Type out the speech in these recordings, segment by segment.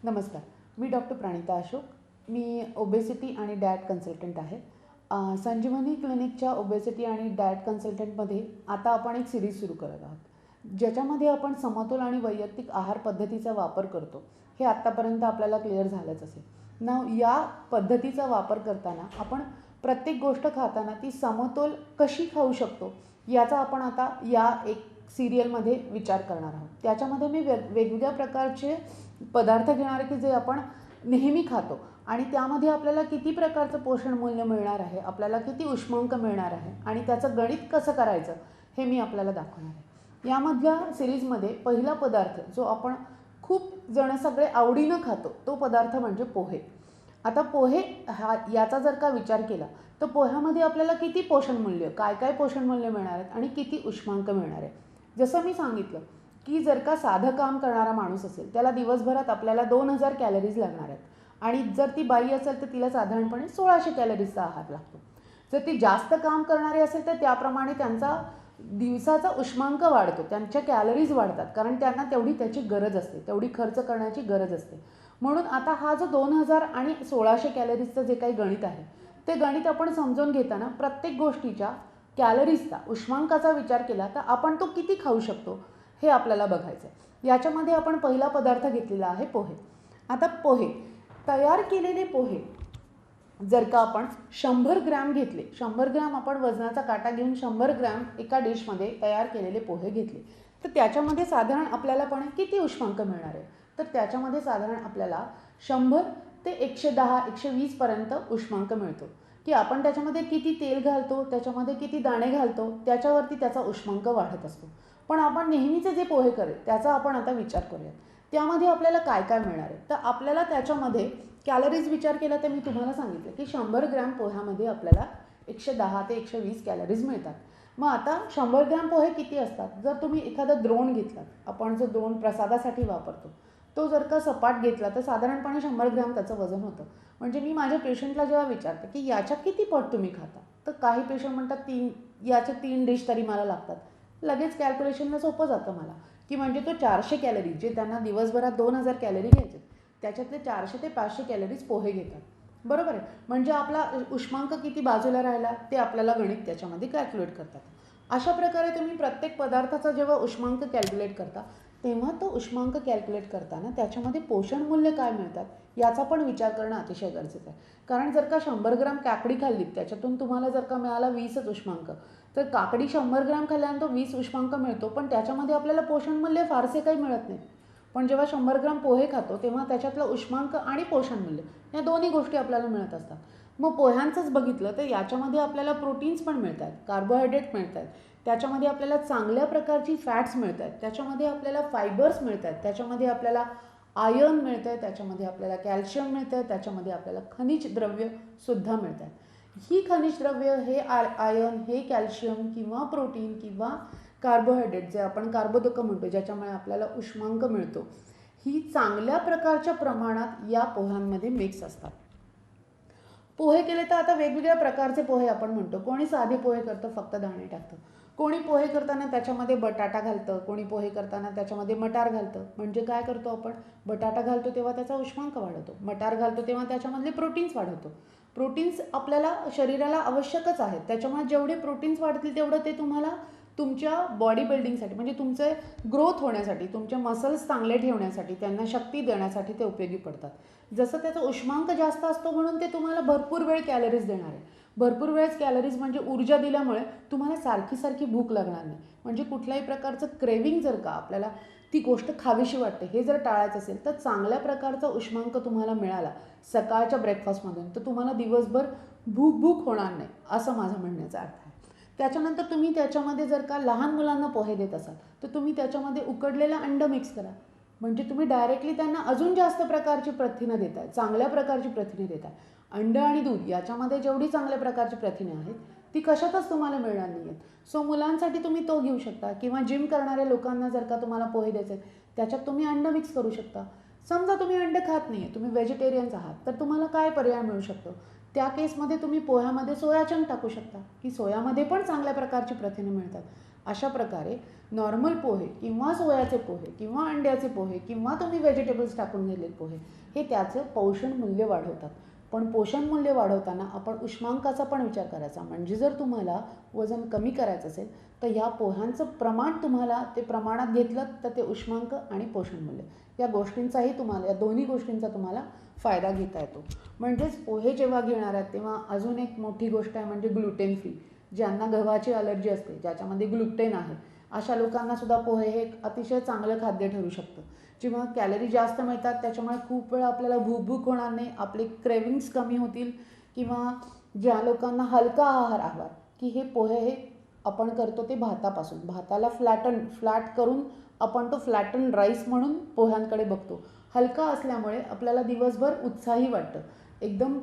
नमस्कार. मी डॉक्टर प्रणिता अशोक. मी ओबेसिटी आणि diet consultant आहे. संजीवनी क्लिनिकच्या ओबेसिटी आणि डाएट कन्सल्टंटमध्ये आता आपण एक सिरीज सुरू करत आहोत, ज्याच्यामध्ये आपण समतोल आणि वैयक्तिक आहार पद्धतीचा वापर करतो. हे आत्तापर्यंत आपल्याला क्लिअर झालंच असेल. या पद्धतीचा वापर करताना आपण प्रत्येक गोष्ट खाताना ती समतोल कशी खाऊ शकतो, याचा आपण आता या एक सिरियलमध्ये विचार करणार आहोत. त्याच्यामध्ये मी वेगवेगळ्या प्रकारचे पदार्थ घेणार की जे आपण नेहमी खातो आणि त्यामध्ये आपल्याला किती प्रकारचं पोषण मूल्य मिळणार आहे, आपल्याला किती उष्मांक मिळणार आहे आणि त्याचं गणित कसं करायचं हे मी आपल्याला दाखवणार आहे. यामधल्या सिरीजमध्ये पहिला पदार्थ जो आपण खूप जण सगळे आवडीनं खातो तो पदार्थ म्हणजे पोहे. आता पोहे याचा जर का विचार केला तर पोह्यामध्ये आपल्याला किती पोषण मूल्य, काय काय पोषण मूल्य मिळणार आहेत आणि किती उष्मांक मिळणार आहे. जसं मी सांगितलं की जर का साधं काम करणारा माणूस असेल त्याला दिवसभरात आपल्याला 2000 कॅलरीज लागणार आहेत आणि जर ती बाई असेल तर तिला साधारणपणे 1600 कॅलरीजचा आहार लागतो. जर ती जास्त काम करणारी असेल तर त्याप्रमाणे त्यांचा दिवसाचा उष्मांक वाढतो, त्यांच्या कॅलरीज वाढतात, कारण त्यांना तेवढी त्याची गरज असते, तेवढी खर्च करण्याची गरज असते. म्हणून आता हा जो 2000 आणि 1600 कॅलरीजचं जे काही गणित आहे ते गणित आपण समजून घेताना प्रत्येक गोष्टीच्या कॅलरीजचा, उष्मांकाचा विचार केला तर आपण तो किती खाऊ शकतो हे आपल्याला बघायचं आहे. याच्यामध्ये आपण पहिला पदार्थ घेतलेला आहे पोहे. आता पोहे, तयार केलेले पोहे जर का आपण 100 ग्रॅम घेतले, 100 ग्रॅम आपण वजनाचा काटा घेऊन 100 ग्रॅम एका डिशमध्ये तयार केलेले पोहे घेतले तर त्याच्यामध्ये साधारण आपल्याला पण किती उष्मांक मिळणार आहे, तर त्याच्यामध्ये साधारण आपल्याला 100 ते 110 120पर्यंत उष्मांक मिळतो. की आपण त्याच्यामध्ये किती तेल घालतो, त्याच्यामध्ये किती दाणे घालतो त्याच्यावरती त्याचा उष्मांक वाढत असतो. पण आपण नेहमीचे जे पोहे करेल त्याचा आपण आता विचार करूया. त्यामध्ये आपल्याला काय काय मिळणार आहे, तर आपल्याला त्याच्यामध्ये कॅलरीज विचार केला तर मी तुम्हाला सांगितलं की 100 ग्रॅम पोह्यामध्ये आपल्याला 110 ते 120 कॅलरीज मिळतात. मग आता 100 ग्रॅम पोहे किती असतात, जर तुम्ही एखादा द्रोण घेतला, आपण जो द्रोण प्रसादासाठी वापरतो तो जर का सपाट घेतला तर साधारणपणे 100 ग्रॅम त्याचं वजन होतं. म्हणजे मी माझ्या पेशंटला जेव्हा विचारते की याच्या किती पट तुम्ही खाता, तर काही पेशंट म्हणतात याचे 3 डिश तरी मला लागतात. लगेच कॅल्क्युलेशनला सोपं जातं मला की म्हणजे तो 400 कॅलरी, जे त्यांना दिवसभरात 2000 कॅलरी घ्यायचे त्याच्यातले 400 ते 500 कॅलरीज पोहे घेतात. बरोबर आहे. म्हणजे आपला उष्मांक किती बाजूला राहिला ते आपल्याला गणित त्याच्यामध्ये कॅल्क्युलेट करतात. अशा प्रकारे तुम्ही प्रत्येक पदार्थाचा जेव्हा उष्मांक कॅल्क्युलेट करता तेव्हा तो उष्मांक कॅल्क्युलेट करताना त्याच्यामध्ये पोषण मूल्य काय मिळतात याचा पण विचार करणं अतिशय गरजेचं आहे. कारण जर का 100 ग्रॅम काकडी खाल्लीत त्याच्यातून तुम्हाला जर का मिळाला 20च उष्मांक, तर काकडी 100 ग्रॅम खाल्ल्यानंतर 20 उष्मांक मिळतो पण त्याच्यामध्ये आपल्याला पोषण मूल्य फारसे काही मिळत नाही. पण जेव्हा 100 ग्रॅम पोहे खातो तेव्हा त्याच्यातलं उष्मांक आणि पोषण मूल्य या दोन्ही गोष्टी आपल्याला मिळत असतात. मग पोह्यांचंच बघितलं तर याच्यामध्ये आपल्याला प्रोटीन्स पण मिळत आहेत, कार्बोहायड्रेट मिळत आहेत, त्याच्यामध्ये आपल्याला चांगल्या प्रकारची फॅट्स मिळत आहेत, त्याच्यामध्ये आपल्याला फायबर्स मिळत आहेत, त्याच्यामध्ये आपल्याला आयर्न मिळतं आहे, त्याच्यामध्ये आपल्याला कॅल्शियम मिळतं आहे, त्याच्यामध्ये आपल्याला खनिज द्रव्यसुद्धा मिळत आहेत. ही खनिज द्रव्य, हे आयर्न, हे कॅल्शियम किंवा प्रोटीन किंवा कार्बोहायड्रेट, जे आपण कार्बोदक म्हणतो, ज्याच्यामुळे आपल्याला उष्मांक मिळतो, ही चांगल्या प्रकारच्या प्रमाणात या पोह्यांमध्ये मिक्स असतात. पोहे केले तर आता वेगवेगळ्या प्रकारचे पोहे आपण म्हणतो. कोणी साधे पोहे करतं, फक्त दाणे टाकतं. कोणी पोहे करताना त्याच्यामध्ये बटाटा घालतं, कोणी पोहे करताना त्याच्यामध्ये मटार घालतं. म्हणजे काय करतो आपण, बटाटा घालतो तेव्हा त्याचा उष्मांक वाढवतो, मटार घालतो तेव्हा त्याच्यामधले प्रोटीन्स वाढवतो. प्रोटीन्स आपल्याला शरीराला आवश्यकच आहेत, त्याच्यामुळे जेवढे प्रोटीन्स वाढतील तेवढं ते तुम्हाला तुमच्या बॉडी बिल्डिंगसाठी, म्हणजे तुमचे ग्रोथ होण्यासाठी, तुमचे मसल्स चांगले ठेवण्यासाठी, त्यांना शक्ती देण्यासाठी ते उपयोगी पडतात. जसं त्याचा उष्मांक जास्त असतो म्हणून ते तुम्हाला भरपूर वेळ कॅलरीज देणार आहे. भरपूर वेळेस कॅलरीज म्हणजे ऊर्जा दिल्यामुळे तुम्हाला सारखी सारखी भूक लागणार नाही. म्हणजे कुठल्याही प्रकारचं क्रेविंग जर का आपल्याला ती गोष्ट खावीशी वाटते हे जर टाळायचं असेल तर चांगल्या प्रकारचा उष्मांक तुम्हाला मिळाला सकाळच्या ब्रेकफास्टमधून तर तुम्हाला दिवसभर भूक होणार नाही, असं माझं म्हणण्याचा अर्थ आहे. त्याच्यानंतर तुम्ही त्याच्यामध्ये जर का लहान मुलांना पोहे देत असाल तर तुम्ही त्याच्यामध्ये उकडलेलं अंड मिक्स करा. म्हणजे तुम्ही डायरेक्टली त्यांना अजून जास्त प्रकारची प्रथिनं देताय, चांगल्या प्रकारची प्रथिने देताय. अंड आणि दूध याच्यामध्ये जेवढी चांगल्या प्रकारची प्रथिने आहेत ती कशातच तुम्हाला मिळणार नाही आहेत. सो मुलांसाठी तुम्ही तो घेऊ शकता किंवा जिम करणाऱ्या लोकांना जर का तुम्हाला पोहे द्यायचे त्याच्यात तुम्ही अंड मिक्स करू शकता. समजा तुम्ही अंड खात नाही आहे, तुम्ही व्हेजिटेरियन्स आहात, तर तुम्हाला काय पर्याय मिळू शकतो, त्या केसमध्ये तुम्ही पोह्यामध्ये सोया चंक टाकू शकता की सोयामध्ये पण चांगल्या प्रकारची प्रथिने मिळतात. अशा प्रकारे नॉर्मल पोहे किंवा सोयाचे पोहे किंवा अंड्याचे पोहे किंवा तुम्ही व्हेजिटेबल्स टाकून गेलेले पोहे हे त्याचं पोषण मूल्य वाढवतात. पण पोषण मूल्य वाढवताना आपण उष्मांकाचा पण विचार करायचा. म्हणजे जर तुम्हाला वजन कमी करायचं असेल तर या पोह्यांचं प्रमाण तुम्हाला ते प्रमाणात घेतलं तर ते उष्मांक आणि पोषण मूल्य या गोष्टींचाही तुम्हाला, या दोन्ही गोष्टींचा तुम्हाला फायदा घेता येतो. म्हणजेच पोहे जेव्हा घेणार आहेत तेव्हा अजून एक मोठी गोष्ट आहे म्हणजे ग्लुटेन फ्री. ज्यांना गव्हाची अलर्जी असते, ज्याच्यामध्ये ग्लुटेन आहे, अशा लोकांनासुद्धा पोहे हे एक अतिशय चांगलं खाद्य ठरू शकतं. जेव्हा कॅलरी जास्त मिळतात त्याच्यामुळे खूप वेळा आपल्याला भूक होणार नाही, आपले क्रेविंग्स कमी होतील. किंवा ज्या लोकांना हलका आहार हवा की हे पोहे हे आपण करतो ते भातापासून, भाताला फ्लॅट करून आपण तो फ्लॅटन राईस म्हणून पोह्यांकडे बघतो. हलका असल्यामुळे आपल्याला दिवसभर उत्साही वाटतं. एकदम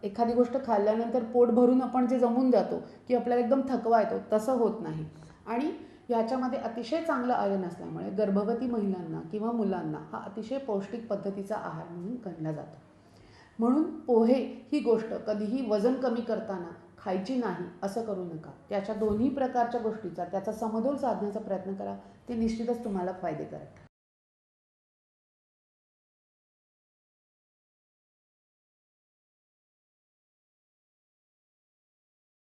एखादी गोष्ट खाल्ल्यानंतर पोट भरून आपण जे जमून जातो की आपल्याला एकदम थकवा येतो तसं होत नाही. आणि ह्याच्यामध्ये अतिशय चांगलं आयर्न असल्यामुळे गर्भवती महिलांना किंवा मुलांना हा अतिशय पौष्टिक पद्धतीचा आहार म्हणून गणला जातो. म्हणून पोहे ही गोष्ट कधीही वजन कमी करताना खायची नाही असं करू नका. त्याच्या दोन्ही प्रकारच्या गोष्टीचा त्याचा समतोल साधण्याचा प्रयत्न करा. ते निश्चितच तुम्हाला फायदे करेल.